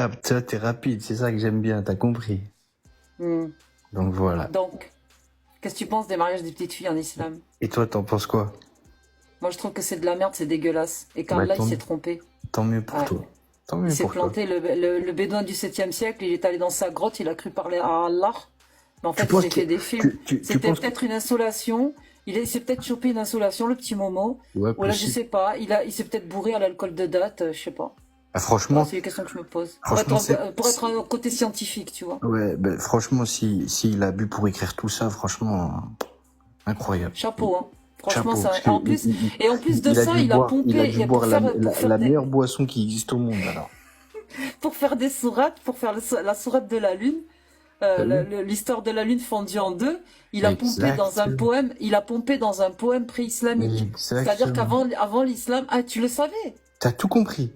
Ah, toi, t'es rapide, c'est ça que j'aime bien, t'as compris. Hmm. Donc voilà. Donc, qu'est-ce que tu penses des mariages des petites filles en islam? Et toi, t'en penses quoi? Moi, je trouve que c'est de la merde, c'est dégueulasse. Et Bah, qu'Allah, il s'est trompé. tant mieux pour Ouais. toi. Tant Il mieux s'est pour toi. planté, le bédouin du 7e siècle, il est allé dans sa grotte, il a cru parler à Allah. Mais en Tu fait, il penses s'est que... fait des films. Tu C'était penses que... peut-être une insolation. Il s'est peut-être chopé une insolation, le petit Momo. Ouais, Ou là, je possible. sais pas. Il s'est peut-être bourré à l'alcool de date, je sais pas. Ah, Voilà, franchement, c'est les questions que je me pose. franchement, Pour être un côté scientifique, tu vois. ouais, ben, franchement, s'il a bu pour écrire tout ça, franchement, incroyable. Chapeau, hein. Franchement, Chapeau, parce ça. que Et en plus de il a ça, dû il a boire, il a pompé dû boire pour faire la meilleure boisson qui existe au monde, alors. pour faire des sourates, pour faire la sourate de la lune. T'as vu? L'histoire de la lune fendue en deux, Exactement. il a pompé dans un poème pré-islamique. C'est-à-dire Exactement. avant l'islam, ah, tu le savais? T'as tout compris.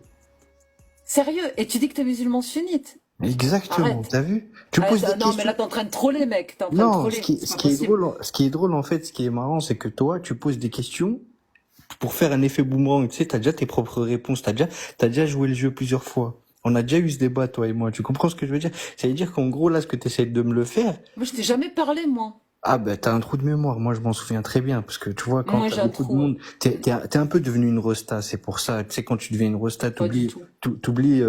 Sérieux? Et tu dis que t'es musulman sunnite? Exactement. Arrête. T'as vu? Tu poses des Non, mais questions. là, t'es en train de troller, mec. T'es en train de Non, troller. C'est ce pas qui est possible. drôle, ce qui est drôle, en fait, ce qui est marrant, c'est que toi, tu poses des questions pour faire un effet boomerang. Tu sais, t'as déjà tes propres réponses. T'as déjà joué le jeu plusieurs fois. On a déjà eu ce débat, toi et moi. Tu comprends ce que je veux dire? Ça veut dire qu'en gros, là, ce que tu essaies de me le faire, Moi, je t'ai jamais parlé, moi. ah ben t'as un trou de mémoire. Moi, je m'en souviens très bien parce que tu vois, quand Moi, t'as j'ai un beaucoup de trou, hein. monde, t'es un peu devenu une rosta. C'est pour ça. Tu sais, quand tu deviens une rosta, Pas du tout. t'oublies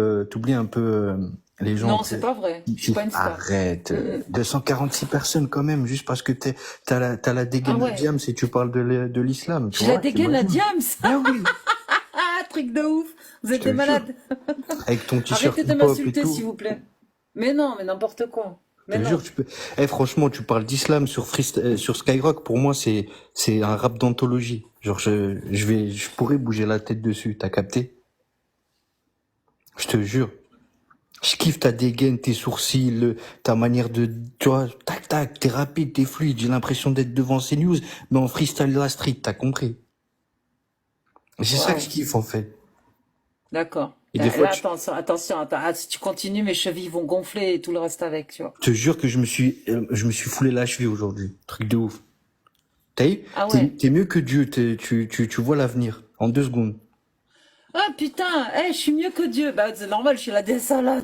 un peu les gens. Non, c'est pas vrai. Je suis pas une star. Arrête. Mm, mm. 246 personnes quand même, juste parce que t'as la Ah dégaine de ouais. diam si tu parles de l'islam, tu J'ai la vois, dégaine, la t'imagines? diams. Ben oui, Ah, truc de ouf. Vous je êtes des te jure. malades. Avec ton t-shirt Arrêtez de hip-hop et m'insulter, tout. s'il vous plaît. Mais non, mais n'importe quoi. Je Mais te jure, non. tu peux. Eh, franchement, tu parles d'islam sur Skyrock. Pour moi, c'est un rap d'anthologie. Genre, je pourrais bouger la tête dessus. T'as capté? Je te jure. Je kiffe ta dégaine, tes sourcils, ta manière de, tu vois, tac tac, t'es rapide, t'es fluide. J'ai l'impression d'être devant CNews, mais en freestyle de la street. T'as compris? C'est ça que je Waouh. kiffe en fait. D'accord. Et des fois, Là, attention. Ah, si tu continues, mes chevilles vont gonfler et tout le reste avec, tu vois. je te jure que je me suis foulé la cheville aujourd'hui. Truc de ouf. T'as vu? Ah ouais. T'es mieux que Dieu. Tu vois l'avenir en 2 secondes. Ah putain, je suis mieux que Dieu. Bah, c'est normal, je suis la déesse Allah.